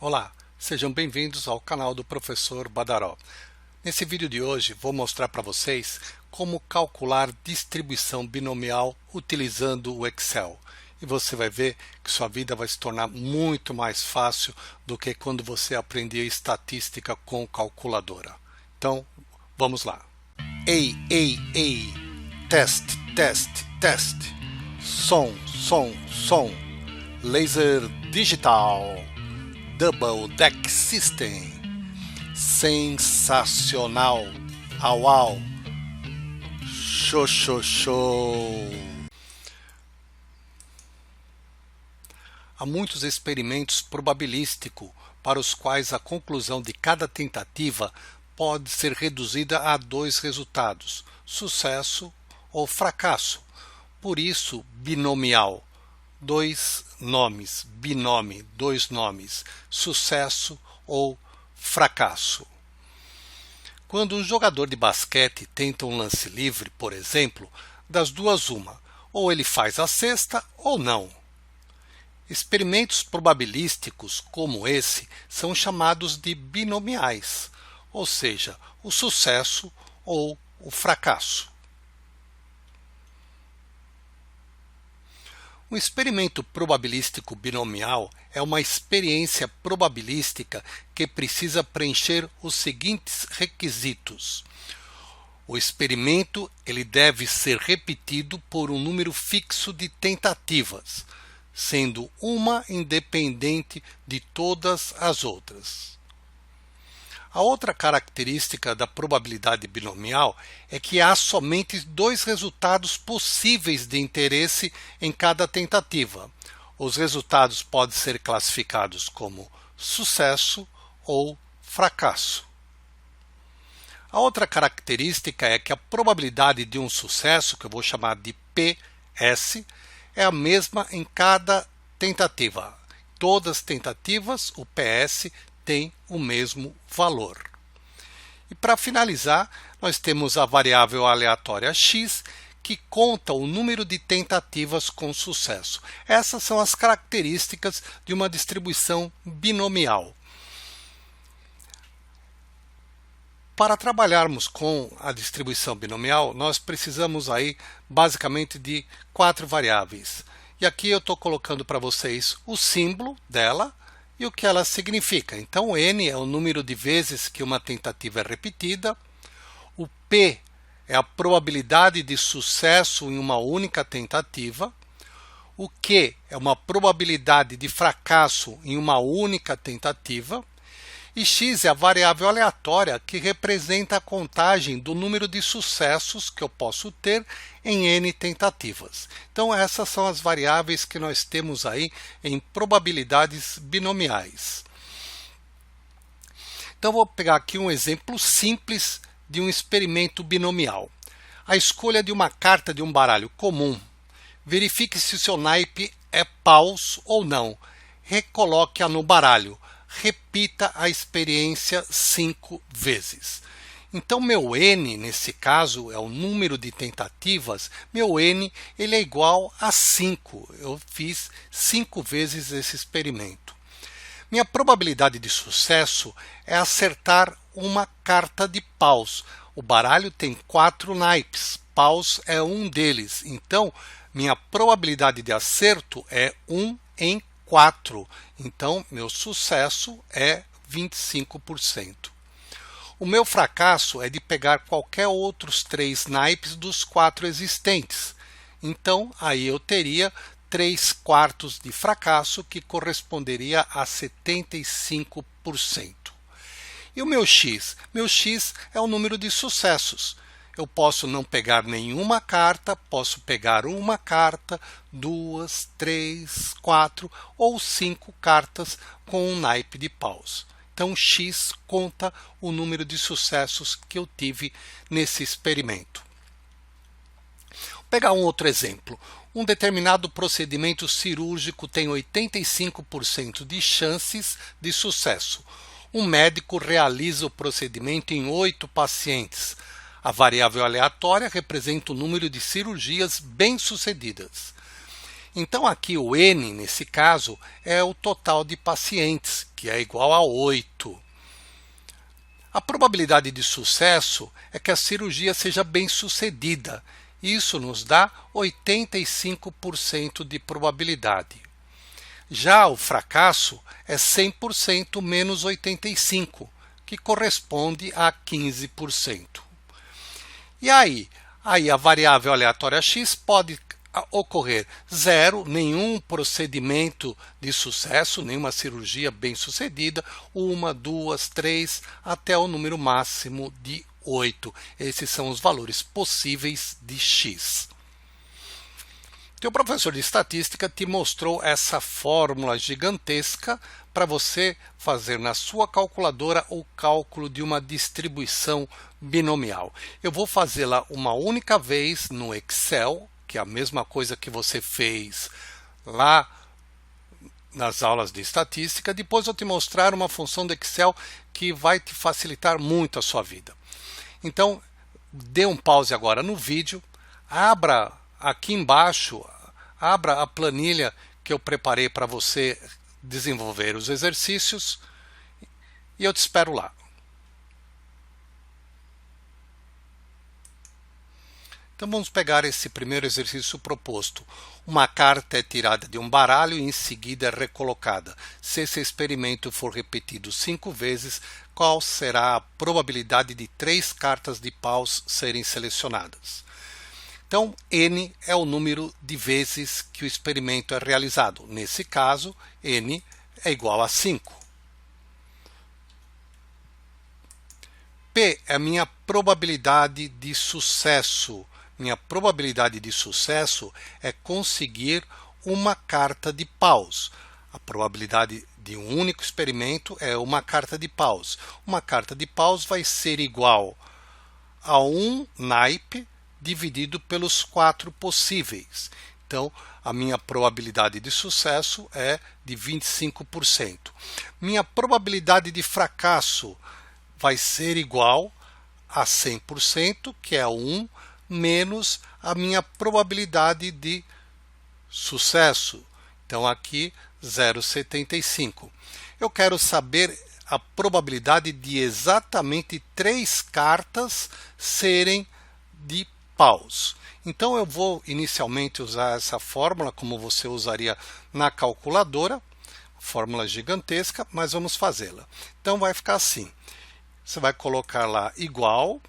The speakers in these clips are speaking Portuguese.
Olá, sejam bem-vindos ao canal do Professor Badaró. Nesse vídeo de hoje vou mostrar para vocês como calcular distribuição binomial utilizando o Excel. E você vai ver que sua vida vai se tornar muito mais fácil do que quando você aprendia estatística com calculadora. Então, vamos lá. Ei, ei, ei, teste, teste, teste. Som, som, som. Laser digital. Double Deck System. Sensacional. Au, au. Show, show, show. Há muitos experimentos probabilísticos para os quais a conclusão de cada tentativa pode ser reduzida a dois resultados, sucesso ou fracasso. Por isso, binomial. Dois nomes, binômio, dois nomes, sucesso ou fracasso. Quando um jogador de basquete tenta um lance livre, por exemplo, das duas uma, ou ele faz a cesta ou não. Experimentos probabilísticos como esse são chamados de binomiais, ou seja, o sucesso ou o fracasso. Um experimento probabilístico binomial é uma experiência probabilística que precisa preencher os seguintes requisitos. O experimento ele deve ser repetido por um número fixo de tentativas, sendo uma independente de todas as outras. A outra característica da probabilidade binomial é que há somente dois resultados possíveis de interesse em cada tentativa. Os resultados podem ser classificados como sucesso ou fracasso. A outra característica é que a probabilidade de um sucesso, que eu vou chamar de PS, é a mesma em cada tentativa. Todas as tentativas, o PS tem o mesmo valor. E para finalizar, nós temos a variável aleatória x, que conta o número de tentativas com sucesso. Essas são as características de uma distribuição binomial. Para trabalharmos com a distribuição binomial, nós precisamos aí basicamente de 4 variáveis. E aqui eu estou colocando para vocês o símbolo dela e o que ela significa. Então, n é o número de vezes que uma tentativa é repetida. O p é a probabilidade de sucesso em uma única tentativa. O q é uma probabilidade de fracasso em uma única tentativa. E x é a variável aleatória que representa a contagem do número de sucessos que eu posso ter em n tentativas. Então essas são as variáveis que nós temos aí em probabilidades binomiais. Então vou pegar aqui um exemplo simples de um experimento binomial. A escolha de uma carta de um baralho comum. Verifique se o seu naipe é paus ou não. Recoloque-a no baralho. Repita a experiência 5 vezes. Então, meu n, nesse caso, é o número de tentativas. Meu n ele é igual a 5. Eu fiz 5 vezes esse experimento. Minha probabilidade de sucesso é acertar uma carta de paus. O baralho tem 4 naipes. Paus é um deles. Então, minha probabilidade de acerto é 1 em 4. Então, meu sucesso é 25%. O meu fracasso é de pegar qualquer outros 3 naipes dos 4 existentes. Então, aí eu teria 3/4 de fracasso, que corresponderia a 75%. E o meu x? Meu x é o número de sucessos. Eu posso não pegar nenhuma carta, posso pegar uma carta, 2, 3, 4 ou 5 cartas com um naipe de paus. Então, x conta o número de sucessos que eu tive nesse experimento. Vou pegar um outro exemplo. Um determinado procedimento cirúrgico tem 85% de chances de sucesso. Um médico realiza o procedimento em 8 pacientes. A variável aleatória representa o número de cirurgias bem-sucedidas. Então aqui o N, nesse caso, é o total de pacientes que é igual a 8. A probabilidade de sucesso é que a cirurgia seja bem sucedida. Isso nos dá 85% de probabilidade. Já o fracasso é 100% menos 85%, que corresponde a 15%. E aí a variável aleatória x pode ocorrer 0, nenhum procedimento de sucesso, nenhuma cirurgia bem sucedida, 1, 2, 3, até o número máximo de 8. Esses são os valores possíveis de x. Teu professor de estatística te mostrou essa fórmula gigantesca para você fazer na sua calculadora o cálculo de uma distribuição binomial. Eu vou fazê-la uma única vez no Excel, que é a mesma coisa que você fez lá nas aulas de estatística. Depois eu te mostrar uma função do Excel que vai te facilitar muito a sua vida. Então, dê um pause agora no vídeo, abra aqui embaixo, abra a planilha que eu preparei para você desenvolver os exercícios e eu te espero lá. Então vamos pegar esse primeiro exercício proposto. Uma carta é tirada de um baralho e em seguida é recolocada. Se esse experimento for repetido 5 vezes, qual será a probabilidade de 3 cartas de paus serem selecionadas? Então, n é o número de vezes que o experimento é realizado. Nesse caso, n é igual a 5. P é a minha probabilidade de sucesso. Minha probabilidade de sucesso é conseguir uma carta de paus. A probabilidade de um único experimento é uma carta de paus. Uma carta de paus vai ser igual a um naipe dividido pelos 4 possíveis. Então, a minha probabilidade de sucesso é de 25%. Minha probabilidade de fracasso vai ser igual a 100%, que é 1, menos a minha probabilidade de sucesso. Então, aqui, 0,75. Eu quero saber a probabilidade de exatamente 3 cartas serem de paus. Então eu vou inicialmente usar essa fórmula como você usaria na calculadora, fórmula gigantesca, mas vamos fazê-la. Então vai ficar assim, você vai colocar lá igual,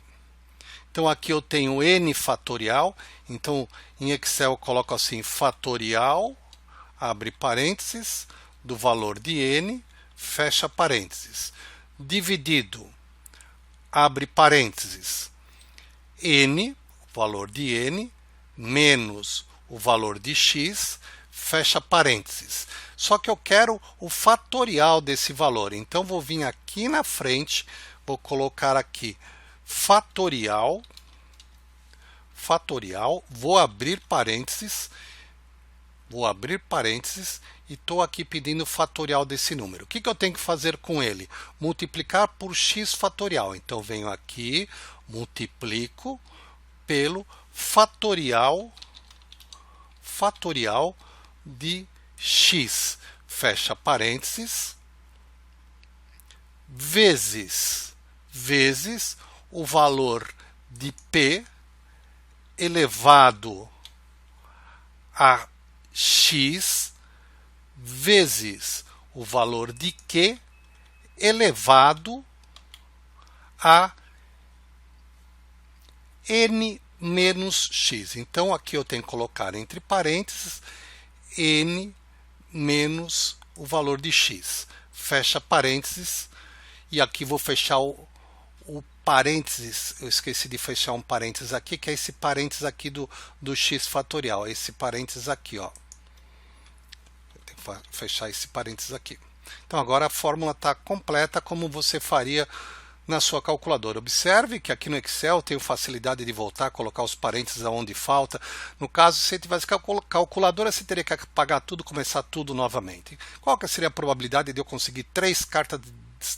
então aqui eu tenho n fatorial, então em Excel eu coloco assim fatorial, abre parênteses, do valor de n, fecha parênteses, dividido, abre parênteses, n, valor de n, menos o valor de x, fecha parênteses. Só que eu quero o fatorial desse valor, então vou vir aqui na frente, vou colocar aqui fatorial, vou abrir parênteses e estou aqui pedindo o fatorial desse número. O que eu tenho que fazer com ele? Multiplicar por x fatorial. Então venho aqui, multiplico pelo fatorial de x, fecha parênteses, vezes o valor de p elevado a x vezes o valor de q elevado a n menos x. Então, aqui eu tenho que colocar entre parênteses n menos o valor de x. Fecha parênteses. E aqui vou fechar o parênteses. Eu esqueci de fechar um parênteses aqui, que é esse parênteses aqui do x fatorial. Esse parênteses aqui, ó. Eu tenho que fechar esse parênteses aqui. Então, agora a fórmula está completa, como você faria na sua calculadora. Observe que aqui no Excel eu tenho facilidade de voltar, colocar os parênteses aonde falta. No caso, se você tivesse calculadora, você teria que apagar tudo, começar tudo novamente. Qual que seria a probabilidade de eu conseguir 3 cartas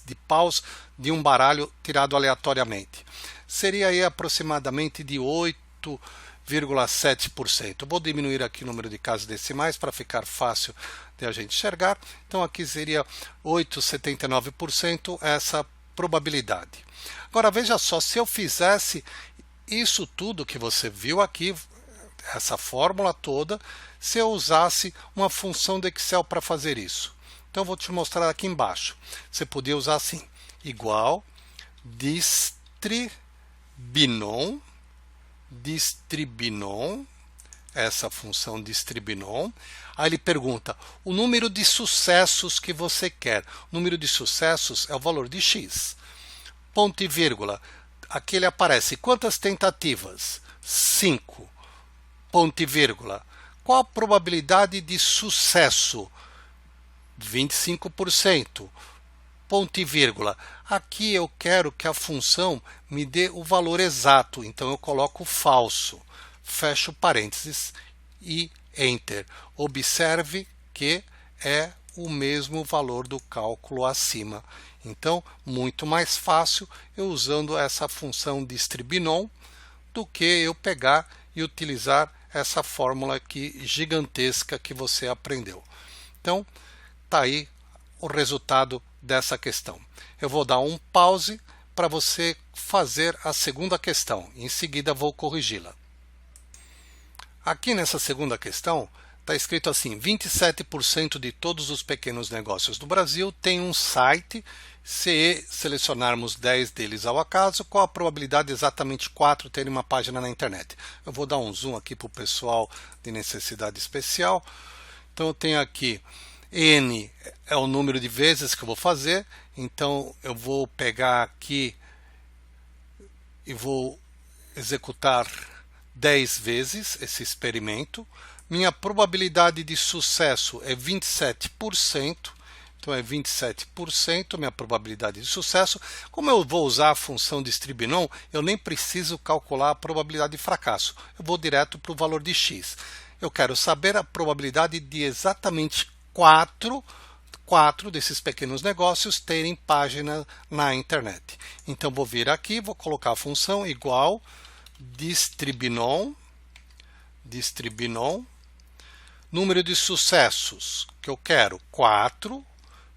de paus de um baralho tirado aleatoriamente? Seria aí aproximadamente de 8,7%. Vou diminuir aqui o número de casas decimais para ficar fácil de a gente enxergar. Então aqui seria 8,79% essa probabilidade. Agora veja só, se eu fizesse isso tudo que você viu aqui, essa fórmula toda, se eu usasse uma função do Excel para fazer isso. Então vou te mostrar aqui embaixo. Você podia usar assim, igual distribinom, essa função distribinom. Aí ele pergunta o número de sucessos que você quer. O número de sucessos é o valor de x. Ponto e vírgula. Aqui ele aparece quantas tentativas? 5. Ponto e vírgula. Qual a probabilidade de sucesso? 25%. Ponto e vírgula. Aqui eu quero que a função me dê o valor exato, então eu coloco falso. Fecho parênteses e Enter. Observe que é o mesmo valor do cálculo acima. Então, muito mais fácil eu usando essa função distribinom do que eu pegar e utilizar essa fórmula aqui gigantesca que você aprendeu. Então, tá aí o resultado dessa questão. Eu vou dar um pause para você fazer a segunda questão. Em seguida, vou corrigi-la. Aqui nessa segunda questão, está escrito assim, 27% de todos os pequenos negócios do Brasil têm um site. Se selecionarmos 10 deles ao acaso, qual a probabilidade de exatamente 4 terem uma página na internet? Eu vou dar um zoom aqui para o pessoal de necessidade especial. Então eu tenho aqui, N é o número de vezes que eu vou fazer. Então eu vou pegar aqui e vou executar 10 vezes esse experimento. Minha probabilidade de sucesso é 27%. Então é 27% minha probabilidade de sucesso. Como eu vou usar a função distribinom, eu nem preciso calcular a probabilidade de fracasso. Eu vou direto para o valor de x. Eu quero saber a probabilidade de exatamente 4 desses pequenos negócios terem página na internet. Então vou vir aqui, vou colocar a função igual distribinom, número de sucessos que eu quero 4,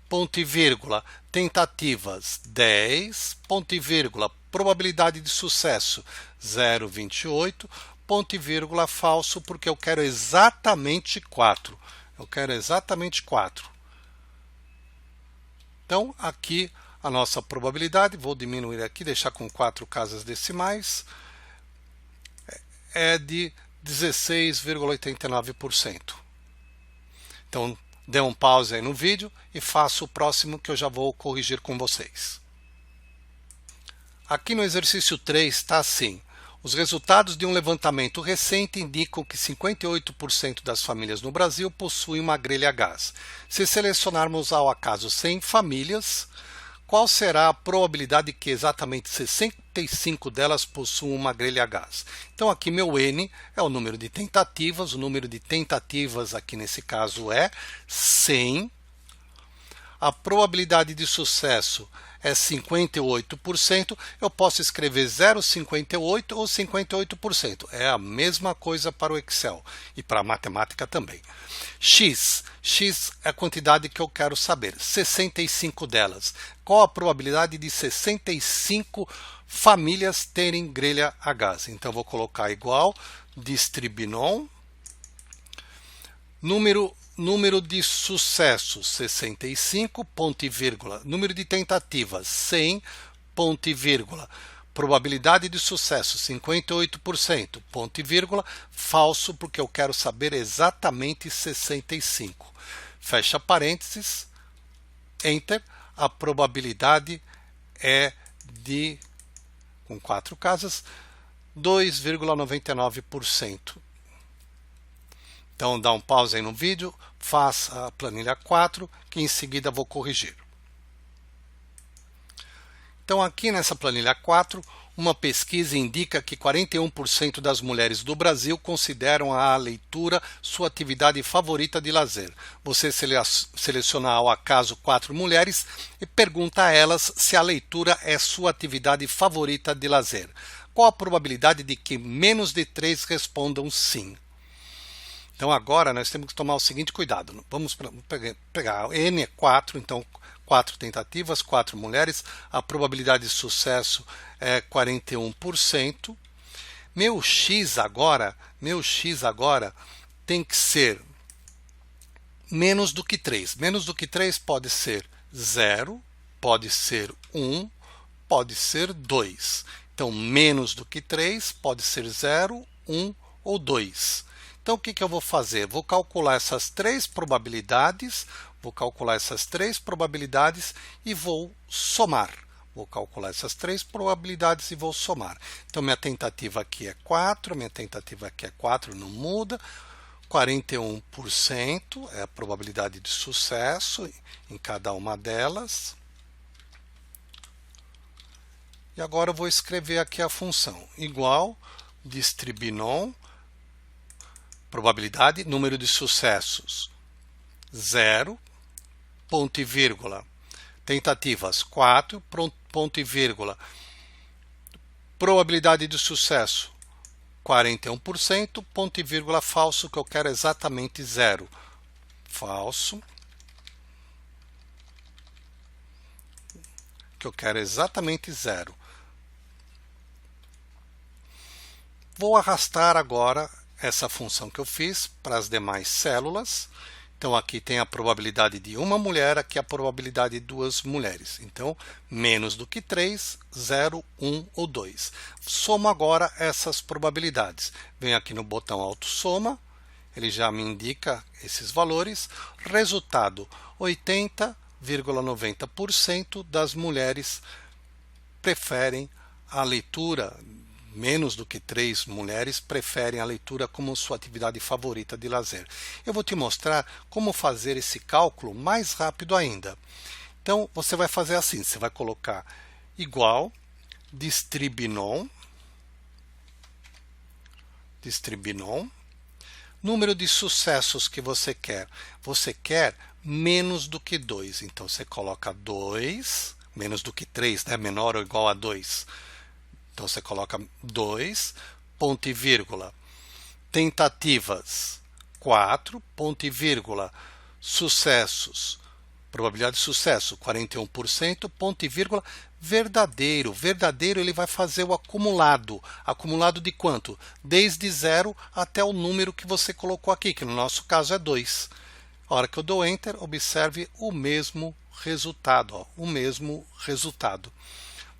ponto e vírgula, tentativas 10, ponto e vírgula, probabilidade de sucesso 0,28, ponto e vírgula, falso, porque eu quero exatamente 4. Eu quero exatamente 4. Então, aqui a nossa probabilidade, vou diminuir aqui, deixar com 4 casas decimais, é de 16,89%. Então, dê um pause aí no vídeo e faça o próximo que eu já vou corrigir com vocês. Aqui no exercício 3 está assim. Os resultados de um levantamento recente indicam que 58% das famílias no Brasil possuem uma grelha a gás. Se selecionarmos ao acaso 100 famílias, qual será a probabilidade que exatamente 65 delas possuam uma grelha a gás? Então aqui meu N é o número de tentativas, o número de tentativas aqui nesse caso é 100. A probabilidade de sucesso é 58%, eu posso escrever 0,58 ou 58%. É a mesma coisa para o Excel e para a matemática também. X é a quantidade que eu quero saber, 65 delas. Qual a probabilidade de 65 famílias terem grelha a gás? Então vou colocar igual distribinom, número de sucessos 65, ponto e vírgula, número de tentativas 100, ponto e vírgula, probabilidade de sucesso 58%, ponto e vírgula, falso porque eu quero saber exatamente 65. Fecha parênteses, Enter, a probabilidade é de, com 4 casas, 2,99%. Então dá um pause aí no vídeo, faça a planilha 4, que em seguida vou corrigir. Então aqui nessa planilha 4, uma pesquisa indica que 41% das mulheres do Brasil consideram a leitura sua atividade favorita de lazer. Você seleciona ao acaso 4 mulheres e pergunta a elas se a leitura é sua atividade favorita de lazer. Qual a probabilidade de que menos de 3 respondam sim? Então agora nós temos que tomar o seguinte cuidado. Vamos pegar, N é 4, então 4 tentativas, 4 mulheres, a probabilidade de sucesso é 41%. Meu X agora tem que ser menos do que 3. Menos do que 3 pode ser 0, pode ser 1, pode ser 2. Então, menos do que 3 pode ser 0, 1 ou 2. Então, o que eu vou fazer? Vou calcular essas três probabilidades, e vou somar. Vou calcular essas três probabilidades e vou somar. Então, minha tentativa aqui é 4, minha tentativa aqui é 4, não muda. 41% é a probabilidade de sucesso em cada uma delas. E agora eu vou escrever aqui a função igual distribinom, probabilidade, número de sucessos 0, ponto e vírgula, tentativas 4, ponto e vírgula, probabilidade de sucesso 41%, ponto e vírgula, falso, que eu quero exatamente 0. Falso, que eu quero exatamente 0. Vou arrastar agora essa função que eu fiz para as demais células. Então, aqui tem a probabilidade de uma mulher, aqui a probabilidade de duas mulheres. Então, menos do que 3, 0, 1 ou 2. Somo agora essas probabilidades. Venho aqui no botão autossoma, ele já me indica esses valores. Resultado, 80,90% das mulheres preferem a leitura. Menos do que 3 mulheres preferem a leitura como sua atividade favorita de lazer. Eu vou te mostrar como fazer esse cálculo mais rápido ainda. Então, você vai fazer assim, você vai colocar igual distribinom, número de sucessos que você quer. Você quer menos do que 2, então você coloca 2, menos do que 3, né? Menor ou igual a 2. Então, você coloca 2, ponto e vírgula, tentativas 4, ponto e vírgula, sucessos, probabilidade de sucesso 41%, ponto e vírgula, verdadeiro. Verdadeiro, ele vai fazer o acumulado. Acumulado de quanto? Desde 0 até o número que você colocou aqui, que no nosso caso é 2. A hora que eu dou Enter, observe o mesmo resultado. Ó, o mesmo resultado.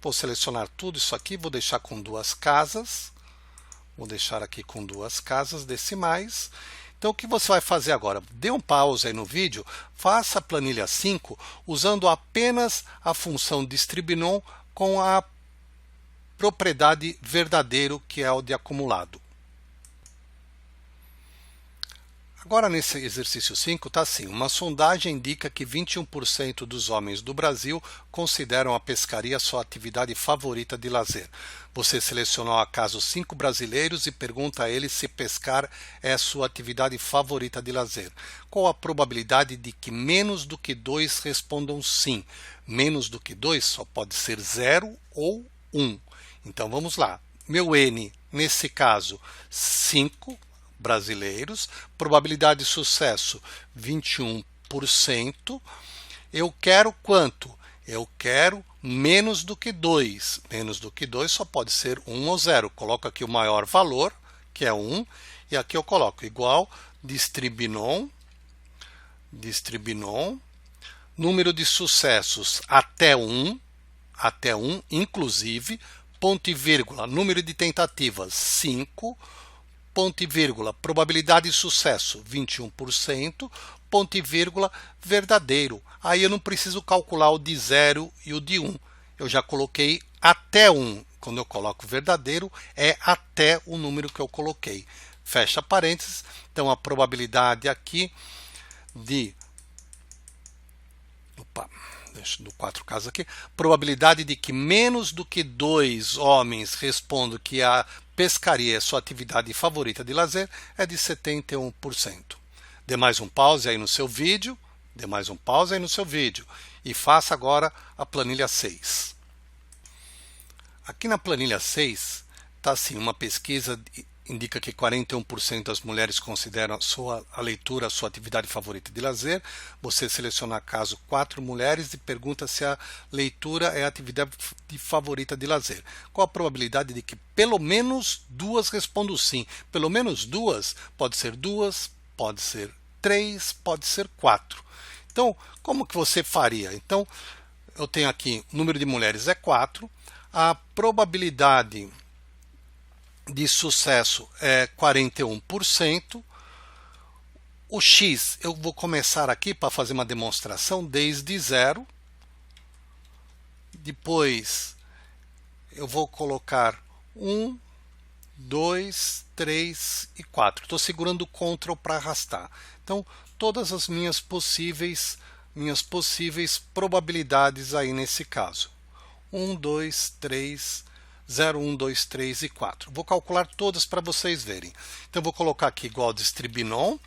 Vou selecionar tudo isso aqui, vou deixar com duas casas. Vou deixar aqui com duas casas decimais. Então, o que você vai fazer agora? Dê um pause aí no vídeo, faça a planilha 5 usando apenas a função distribinom com a propriedade verdadeiro, que é o de acumulado. Agora, nesse exercício 5, está assim: uma sondagem indica que 21% dos homens do Brasil consideram a pescaria sua atividade favorita de lazer. Você selecionou acaso 5 brasileiros e pergunta a eles se pescar é sua atividade favorita de lazer. Qual a probabilidade de que menos do que 2 respondam sim? Menos do que 2 só pode ser 0 ou 1. Então, vamos lá. Meu N, nesse caso, 5 brasileiros, probabilidade de sucesso 21%. Eu quero quanto? Eu quero menos do que 2. Menos do que 2 só pode ser 1 ou 0. Coloco aqui o maior valor, que é 1, e aqui eu coloco igual distribinom, número de sucessos até 1, inclusive, ponto e vírgula, número de tentativas 5, ponto e vírgula, probabilidade de sucesso 21%, ponto e vírgula, verdadeiro. Aí eu não preciso calcular o de 0 e o de 1. Eu já coloquei até 1. Quando eu coloco verdadeiro, é até o número que eu coloquei. Fecha parênteses. Então, a probabilidade aqui de... Deixa do 4 casos aqui. Probabilidade de que menos do que 2 homens respondam que a pescaria é sua atividade favorita de lazer é de 71%. Dê mais um pause aí no seu vídeo. E faça agora a planilha 6. Aqui na planilha 6 está assim, uma pesquisa indica que 41% das mulheres consideram a leitura a sua atividade favorita de lazer. Você seleciona caso 4 mulheres e pergunta se a leitura é a atividade favorita de lazer. Qual a probabilidade de que pelo menos 2 respondam sim? Pelo menos 2, pode ser 2, pode ser 3, pode ser 4. Então, como que você faria? Então, eu tenho aqui, o número de mulheres é 4, a probabilidade de sucesso é 41%. O X, eu vou começar aqui para fazer uma demonstração desde 0. Depois, eu vou colocar 1, 2, 3 e 4. Estou segurando o Ctrl para arrastar. Então, todas as minhas possíveis probabilidades aí nesse caso. 1, 2, 3, 0, 1, 2, 3 e 4. Vou calcular todas para vocês verem. Então, vou colocar aqui igual distribinom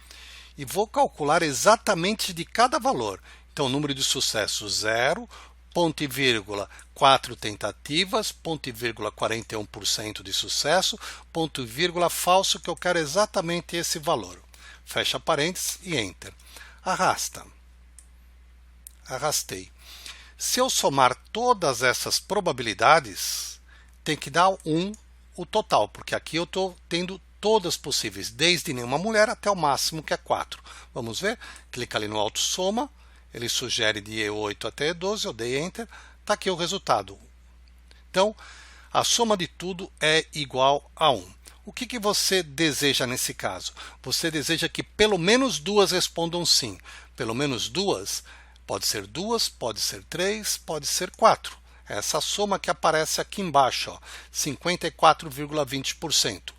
e vou calcular exatamente de cada valor. Então, número de sucesso 0, ponto e vírgula, 4 tentativas, ponto e vírgula, 41% de sucesso, ponto e vírgula, falso, que eu quero exatamente esse valor. Fecha parênteses e Enter. Arrasta. Arrastei. Se eu somar todas essas probabilidades, tem que dar 1 o total, porque aqui eu estou tendo todas possíveis, desde nenhuma mulher até o máximo que é 4. Vamos ver? Clica ali no auto soma, ele sugere de E8 até E12, eu dei Enter, está aqui o resultado. Então, a soma de tudo é igual a 1. O que você deseja nesse caso? Você deseja que pelo menos 2 respondam sim. Pelo menos 2, pode ser 2, pode ser 3, pode ser 4. Essa soma que aparece aqui embaixo, 54,20%.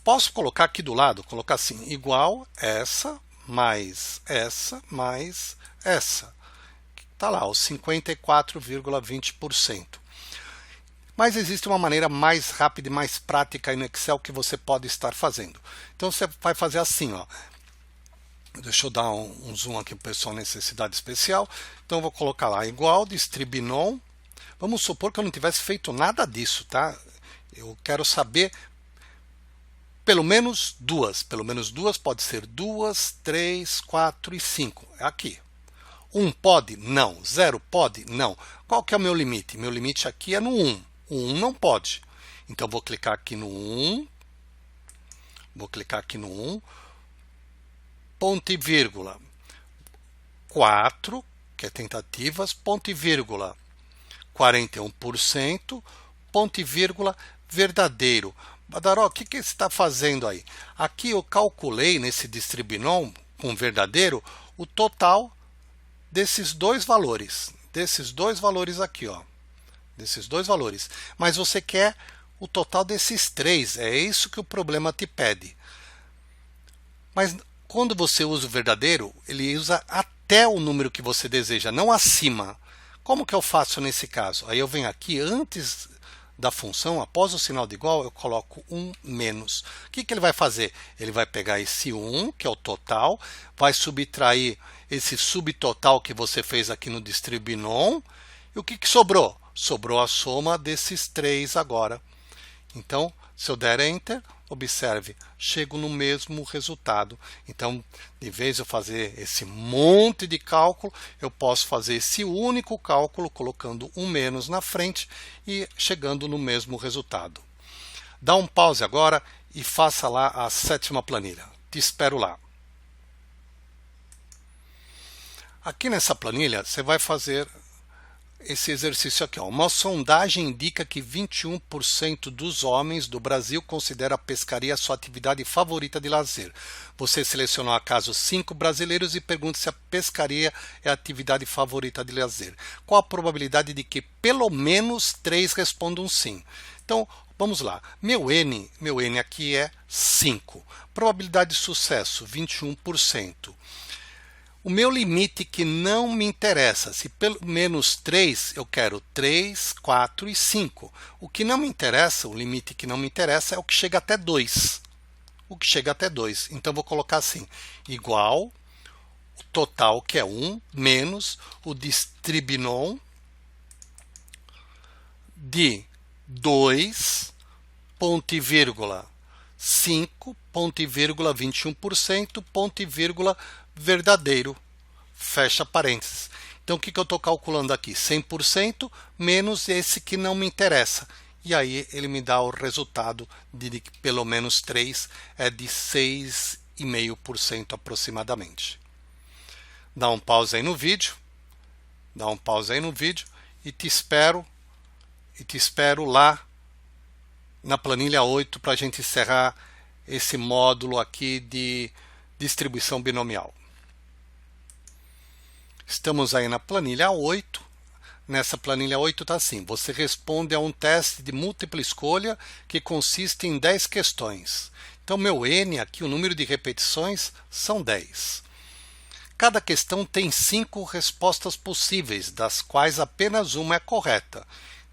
Posso colocar aqui do lado, colocar assim, igual essa, mais essa, mais essa. Está lá, os 54,20%. Mas existe uma maneira mais rápida e mais prática aí no Excel que você pode estar fazendo. Então você vai fazer assim, ó. Deixa eu dar um zoom aqui para o pessoal necessidade especial. Então eu vou colocar lá igual distribinom. Vamos supor que eu não tivesse feito nada disso, tá? Eu quero saber pelo menos 2. Pelo menos 2 pode ser 2, 3, 4 e 5. É aqui. 1 pode? Não. 0 pode? Não. Qual que é o meu limite? Meu limite aqui é no 1. O 1 não pode. Então vou clicar aqui no 1. Vou clicar aqui no 1. Ponto e vírgula. 4, que é tentativas, ponto e vírgula. 41%, ponto e vírgula, verdadeiro. Badaró, o que você está fazendo aí? Aqui eu calculei nesse distribinom com verdadeiro o total desses dois valores. Desses dois valores aqui, ó. Desses dois valores. Mas você quer o total desses 3. É isso que o problema te pede. Mas quando você usa o verdadeiro, ele usa até o número que você deseja, não acima. Como que eu faço nesse caso? Aí eu venho aqui, antes da função, após o sinal de igual, eu coloco um menos. O que ele vai fazer? Ele vai pegar esse 1, que é o total, vai subtrair esse subtotal que você fez aqui no distribinom. E o que sobrou? Sobrou a soma desses 3 agora. Então, se eu der Enter, observe, chego no mesmo resultado. Então, de vez de eu fazer esse monte de cálculo, eu posso fazer esse único cálculo colocando um menos na frente e chegando no mesmo resultado. Dá um pause agora e faça lá a 7ª planilha. Te espero lá. Aqui nessa planilha, você vai fazer esse exercício aqui, ó. Uma sondagem indica que 21% dos homens do Brasil considera a pescaria a sua atividade favorita de lazer. Você selecionou acaso 5 brasileiros e pergunta se a pescaria é a atividade favorita de lazer. Qual a probabilidade de que pelo menos 3 respondam sim? Então, vamos lá. Meu N aqui é 5. Probabilidade de sucesso, 21%. O meu limite que não me interessa, se pelo menos 3, eu quero 3, 4 e 5. O que não me interessa, o limite que não me interessa é o que chega até 2. O que chega até 2. Então, vou colocar assim, igual, o total que é 1, menos o distribinom de 2, ponto e vírgula, 5, ponto e vírgula 21%, ponto e vírgula verdadeiro, fecha parênteses. Então o que eu estou calculando aqui? 100% menos esse que não me interessa. E aí ele me dá o resultado de que pelo menos 3 é de 6,5% aproximadamente. Dá um pause aí no vídeo. E te espero lá na planilha 8 para a gente encerrar esse módulo aqui de distribuição binomial. Estamos aí na planilha 8. Nessa planilha 8 está assim: você responde a um teste de múltipla escolha que consiste em 10 questões. Então, meu N aqui, o número de repetições, são 10. Cada questão tem 5 respostas possíveis, das quais apenas uma é correta.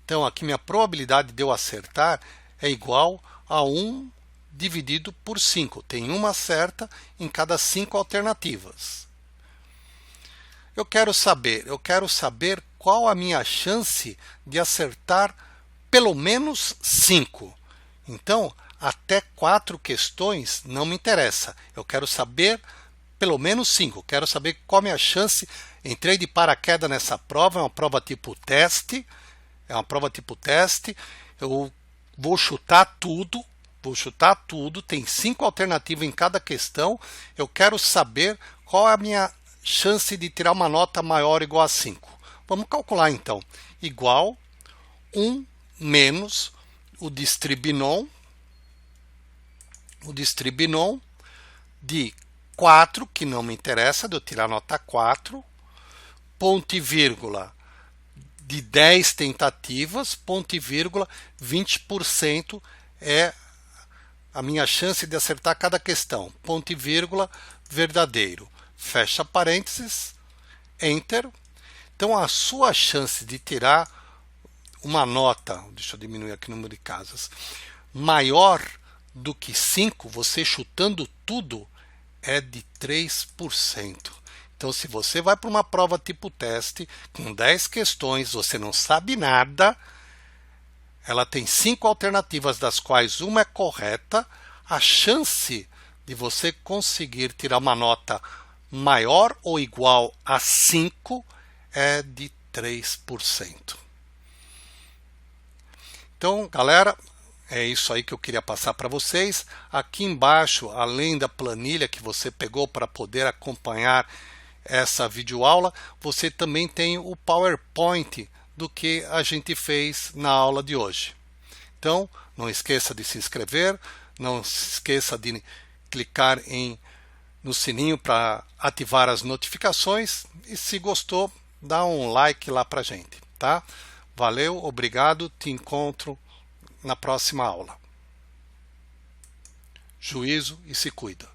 Então, aqui minha probabilidade de eu acertar é igual a 1 dividido por 5. Tem uma certa em cada 5 alternativas. Eu quero saber qual a minha chance de acertar pelo menos 5. Então, até 4 questões não me interessa. Eu quero saber pelo menos 5. Quero saber qual a minha chance. Entrei de paraquedas nessa prova, é uma prova tipo teste. Eu vou chutar tudo. Tem 5 alternativas em cada questão. Eu quero saber qual é a minha chance de tirar uma nota maior ou igual a 5. Vamos calcular então. Igual 1 menos o distribinom de 4, que não me interessa, de eu tirar nota 4, ponto e vírgula de 10 tentativas, ponto e vírgula 20% é a minha chance de acertar cada questão, ponto e vírgula verdadeiro. Fecha parênteses, Enter. Então, a sua chance de tirar uma nota, deixa eu diminuir aqui o número de casas, maior do que 5, você chutando tudo, é de 3%. Então, se você vai para uma prova tipo teste, com 10 questões, você não sabe nada, ela tem 5 alternativas, das quais uma é correta, a chance de você conseguir tirar uma nota maior ou igual a 5 é de 3%. Então, galera, é isso aí que eu queria passar para vocês. Aqui embaixo, além da planilha que você pegou para poder acompanhar essa videoaula, você também tem o PowerPoint do que a gente fez na aula de hoje. Então, não esqueça de se inscrever, não se esqueça de clicar no sininho para ativar as notificações e, se gostou, dá um like lá para a gente, tá? Valeu, obrigado, te encontro na próxima aula. Juízo e se cuida.